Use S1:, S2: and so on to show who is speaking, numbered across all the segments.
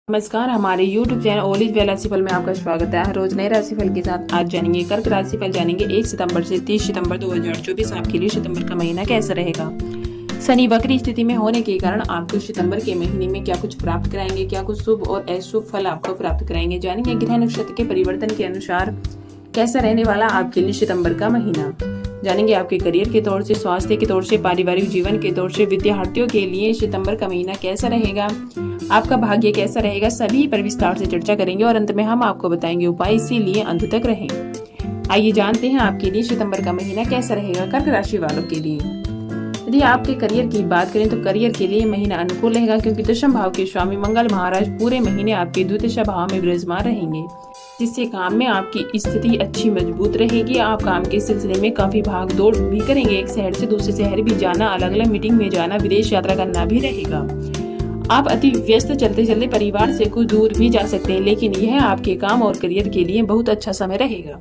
S1: नमस्कार, हमारे YouTube channel Olizz वे राशिफल में आपका स्वागत है। रोज नए राशिफल के साथ आज जानेंगे कर्क राशिफल। जानेंगे 1 सितंबर से 30 सितंबर 2024 आपके लिए सितंबर का महीना कैसा रहेगा। शनि वक्री स्थिति में होने के कारण आपको सितंबर के महीने में क्या कुछ प्राप्त कराएंगे, क्या कुछ शुभ और अशुभ फल आपको प्राप्त कराएंगे। जानेंगे ग्रह नक्षत्र के परिवर्तन के अनुसार कैसा रहने वाला आपके लिए सितंबर का महीना। जानेंगे आपके करियर के तौर से, स्वास्थ्य के तौर से, पारिवारिक जीवन के तौर से, विद्यार्थियों के लिए सितंबर का महीना कैसा रहेगा, आपका भाग्य कैसा रहेगा, सभी पर विस्तार से चर्चा करेंगे और अंत में हम आपको बताएंगे उपाय, इसीलिए अंत तक रहें। आइए जानते हैं आपके लिए सितंबर का महीना कैसा रहेगा कर्क राशि वालों के लिए। यदि आपके करियर की बात करें तो करियर के लिए महीना अनुकूल रहेगा, क्योंकि दशम भाव के स्वामी मंगल महाराज पूरे महीने आपके द्वितीय भाव में विराजमान रहेंगे, जिससे काम में आपकी स्थिति अच्छी मजबूत रहेगी। आप काम के सिलसिले में काफी भाग दौड़ भी करेंगे, एक शहर से दूसरे शहर भी जाना, अलग अलग मीटिंग में जाना, विदेश यात्रा करना भी रहेगा। आप अति व्यस्त चलते चलते परिवार से कुछ दूर भी जा सकते हैं, लेकिन यह आपके काम और करियर के लिए बहुत अच्छा समय रहेगा।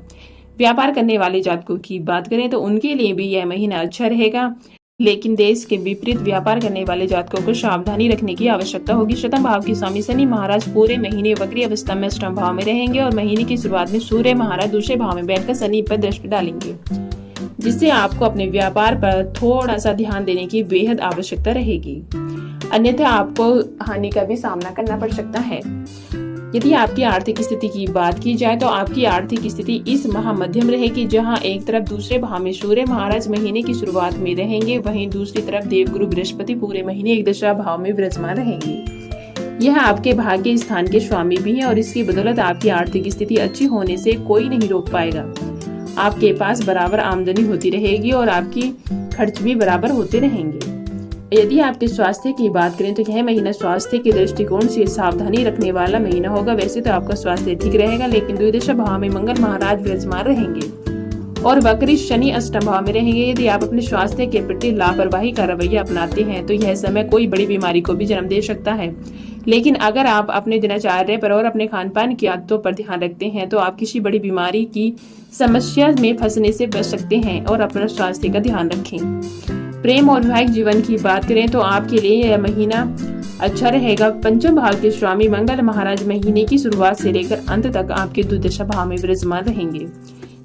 S1: व्यापार करने वाले जातकों की बात करें तो उनके लिए भी यह महीना अच्छा रहेगा, लेकिन देश के विपरीत व्यापार करने वाले जातकों को सावधानी रखने की आवश्यकता होगी। शतम भाव के स्वामी शनि महाराज पूरे महीने वक्री अवस्था में अष्टम भाव में रहेंगे और महीने की शुरुआत में सूर्य महाराज दूसरे भाव में बैठकर शनि पर दृष्टि डालेंगे, जिससे आपको अपने व्यापार पर थोड़ा सा ध्यान देने की बेहद आवश्यकता रहेगी, अन्यथा आपको हानि का भी सामना करना पड़ सकता है। यदि आपकी आर्थिक स्थिति की बात की जाए तो आपकी आर्थिक स्थिति इस माह मध्यम रहेगी, जहां एक तरफ दूसरे भाव में सूर्य महाराज महीने की शुरुआत में रहेंगे, वहीं दूसरी तरफ देवगुरु बृहस्पति पूरे महीने एक दशा भाव में विराजमान रहेंगे। यह आपके भाग्य स्थान के स्वामी भी हैं और इसकी बदौलत आपकी आर्थिक स्थिति अच्छी होने से कोई नहीं रोक पाएगा। आपके पास बराबर आमदनी होती रहेगी और आपकी खर्च भी बराबर होते रहेंगे। यदि आपके स्वास्थ्य की बात करें तो यह महीना स्वास्थ्य के दृष्टिकोण से सावधानी रखने वाला महीना होगा। वैसे तो आपका स्वास्थ्य ठीक रहेगा, लेकिन द्विदशा भाव में मंगल महाराज विराजमान रहेंगे और वक्री शनि अष्टम भाव में रहेंगे। यदि आप अपने स्वास्थ्य के प्रति लापरवाही का रवैया अपनाते हैं तो यह समय कोई बड़ी बीमारी को भी जन्म दे सकता है, लेकिन अगर आप अपने दिनचर्या पर और अपने खान पान की आदतों पर ध्यान रखते हैं तो आप किसी बड़ी बीमारी की समस्या में फंसने से बच सकते हैं और अपना स्वास्थ्य का ध्यान रखें। प्रेम और वैवाहिक जीवन की बात करें तो आपके लिए यह महीना अच्छा रहेगा। पंचम भाव के स्वामी मंगल महाराज महीने की शुरुआत से लेकर अंत तक आपके द्विदशा भाव में विराजमान रहेंगे,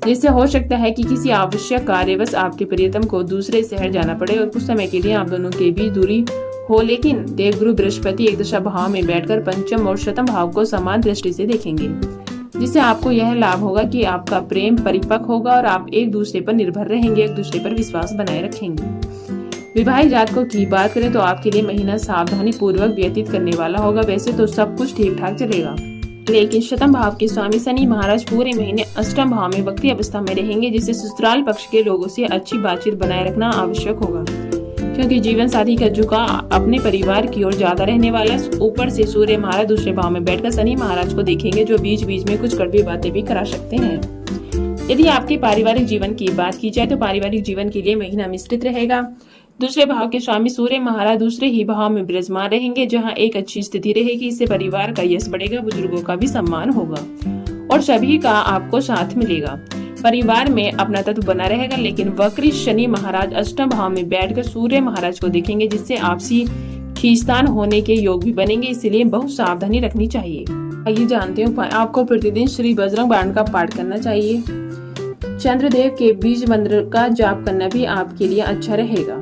S1: जिससे हो सकता है कि किसी आवश्यक कार्यवश आपके प्रियतम को दूसरे शहर जाना पड़े और कुछ समय के लिए आप दोनों के बीच दूरी हो, लेकिन देवगुरु बृहस्पति एक दशा भाव में बैठकर पंचम और शतम भाव को समान दृष्टि से देखेंगे, जिससे आपको यह लाभ होगा कि आपका प्रेम परिपक्व होगा और आप एक दूसरे पर निर्भर रहेंगे, एक दूसरे पर विश्वास बनाए रखेंगे। विवाहित जातकों की बात करें तो आपके लिए महीना सावधानी पूर्वक व्यतीत करने वाला होगा। वैसे तो सब कुछ ठीक ठाक चलेगा, लेकिन शतम भाव के स्वामी शनि महाराज पूरे महीने अष्टम भाव में वक्री अवस्था में रहेंगे, जिससे ससुराल पक्ष के लोगों से अच्छी बातचीत बनाए रखना आवश्यक होगा, क्योंकि जीवन साथी का झुकाव अपने परिवार की ओर ज्यादा रहने वाला। ऊपर से सूर्य महाराज दूसरे भाव में बैठकर शनि महाराज को देखेंगे, जो बीच बीच में कुछ कड़वी बातें भी करा सकते हैं। यदि आपके पारिवारिक जीवन की बात की जाए तो पारिवारिक जीवन के लिए महीना मिश्रित रहेगा। दूसरे भाव के स्वामी सूर्य महाराज दूसरे ही भाव में विराजमान रहेंगे, जहां एक अच्छी स्थिति रहेगी। इससे परिवार का यश बढ़ेगा, बुजुर्गों का भी सम्मान होगा और सभी का आपको साथ मिलेगा। परिवार में अपना तत्व बना रहेगा, लेकिन वक्री शनि महाराज अष्टम भाव में बैठकर सूर्य महाराज को देखेंगे, जिससे आपसी खींचतान होने के योग भी बनेंगे, इसलिए बहुत सावधानी रखनी चाहिए। आइए जानते हैं आपको प्रतिदिन श्री बजरंग बाण का पाठ करना चाहिए। चंद्रदेव के बीज मंत्र का जाप करना भी आपके लिए अच्छा रहेगा।